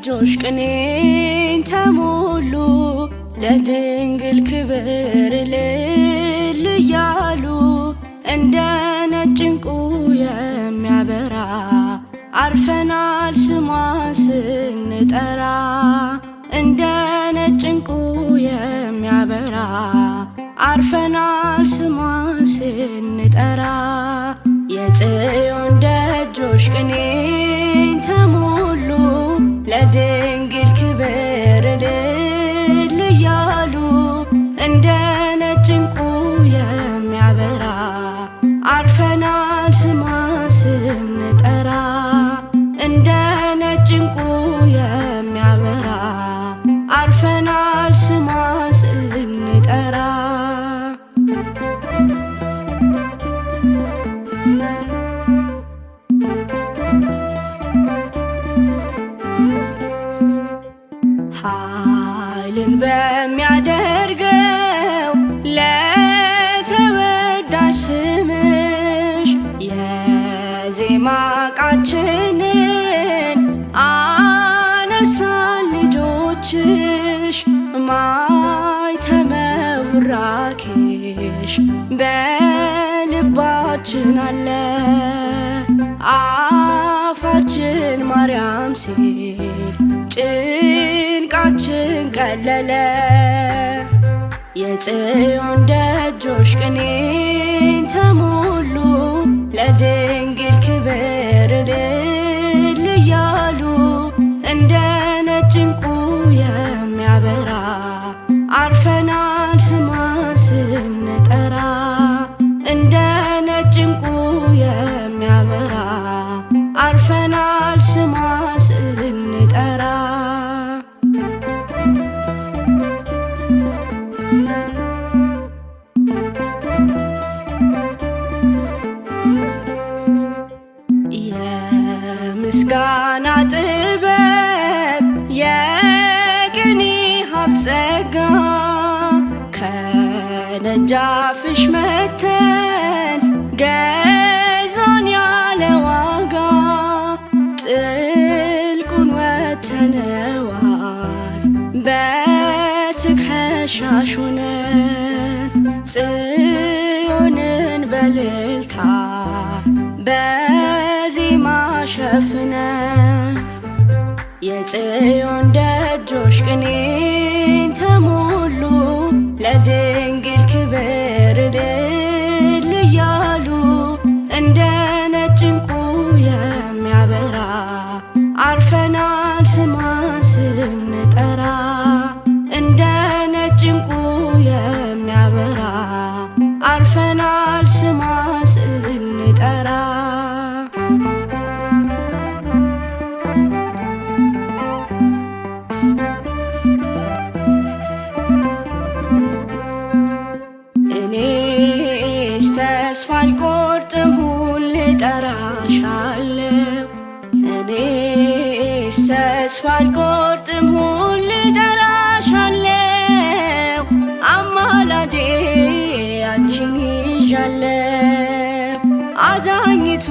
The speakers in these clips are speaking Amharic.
ደጆች ቅኔን ተሞሉ ለድንግል ክብር እልል እያሉ እንደ ነጭ ዕንቁ የሚያበራ አርፈናል ስሟን ስንጠራ እንደ ነጭ ዕንቁ የሚያበራ አርፈናል ስሟን ስንጠራ የጽዮን ደጆች ቅኔን ተሞሉ ለድንግል ክብር እልል እያሉ እንደ ነጭ ዕንቁ የሚያበራ አርፈናል ስሟን ስንጠራ እንደ ነጭ ዕንቁ የሚያበራ አርፈናል ስሟን ስንጠራ ኃይልን በሚያደርገው ለተወዳጅ ስምሽ የዜማ ዕቃችንን አነሳን ልጆችሽ ማኅተመ ቡራኬሽ በልባችን አለ አፋችን ማርያም ሲል ጭንቃችን ቀለለ የጽዮን ደጆች ቅኔን ተሞሉ ለድንግል ክብር እልል እያሉ እንደ ነጭ ዕንቁ የሚያበራ አርፈናል ስሟን ስንጠራ እንደ ነጭ ዕንቁ የሚያበራ አርፈናል ስሟን ስንጠራ የምስጋና ጥበብ የቅኔ ሀብት ጸጋ ከደጃፍሽ መተን ገዛን ያለ ዋጋ ጥልቁን ወጥተነዋል በትከሻሽ ሆነን ጽዮንን በእልልታ በዜማ ሸፍነን የጽዮን ደጆች ቅኔን ተሞሉ ለድንግል ክብር እልል እያሉ እንደ ነጭ ዕንቁ የሚያበራ አርፈናል ስሟን ስንጠራ እንደ ነጭ ዕንቁ የሚያበራ አርፈናል ስሟን ስንጠራ እኔስ ተስፋ አልቆርጥም ሁሌ እጠራሻለሁ እኔስ ተስፋ አልቆርጥም ሁሌ እጠራሻለሁ አማላጄ አንቺን ይዣለሁ አዛኝቱ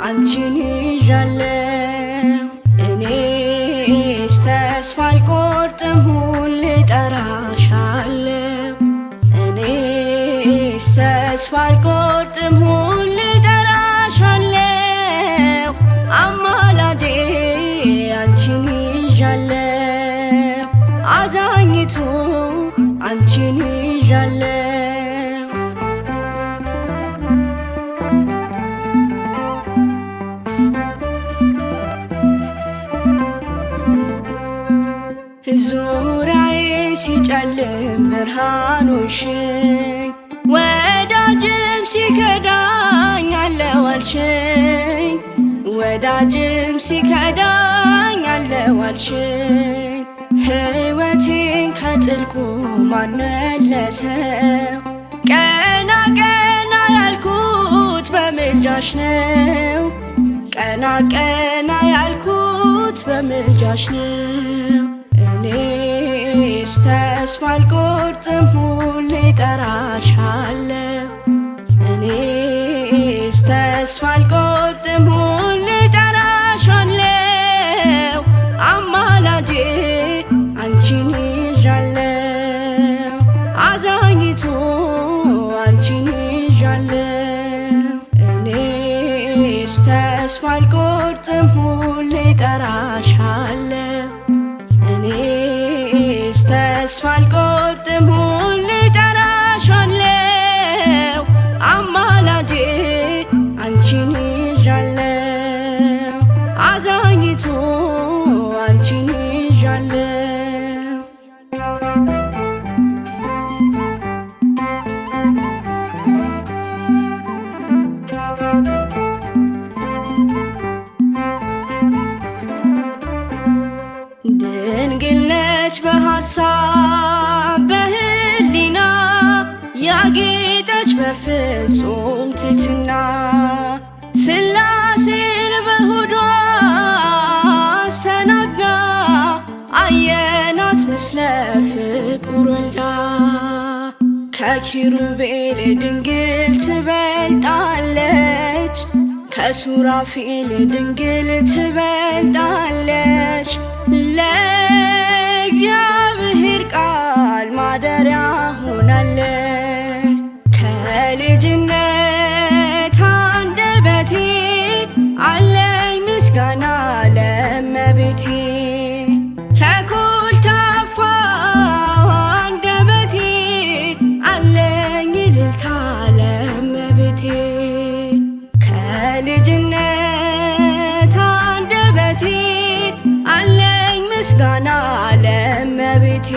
አንቺን ይዣለሁ እኔስ ተስፋ አልቆርጥም ሁሌ እጠራሻለሁ እኔስ ተስፋ አልቆርጥም ሁሌ እጠራሻለሁ አማላጄ አንቺን ይዣለሁ አዛኝቱ አንቺን ይዣለሁ ዙሪያዬ ሲጨልም ብርሃኑሽን ወዳጅም ሲከዳኝ አለው አልሽኝ ወዳጅም ሲከዳኝ አለው አልሽኝ ሕይወቴን ከጥልቁ ማን መለሰው ቀና ቀና ያልኩት በምልጃሽ ነው ቀና ቀና ያልኩት በምልጃሽ ነው እኔስ ተስፋ አልቆርጥም ሁሌ እጠራሻለሁ እኔስ ተስፋ አልቆርጥም ሁሌ እጠራሻለሁ ተስፋ አልቆርጥም ሁሌ ጠራሻለሁ እኔስ ተስፋ አልቆርጥም ሁሌ ጠራሻለሁ አማላጄ አንቺን ይዣለሁ አዛኝቱ አንቺን ይዣለሁ ድንግል ነች በሐሳብ በህሊና ያጌጠች በፍጹም ትሕትና ሥላሴን በሆዷ አስተናግዳ አየናት ምስለ ፍቁር ወልዳ ከኪሩቤል ድንግል ትበልጣለች ከሱራፌል ድንግል ትበልጣለች ለእግዚአብሔር ቃል ማደሪያ ሆናለች ከልጅነት አንደበቴ አለኝ ምስጋና ለእመቤቴ ከኮልታፋው አንደበቴ አለኝ እልልታ ለእመቤቴ ከልጅነት አንደበቴ አለኝ ምስጋና ለእመቤቴ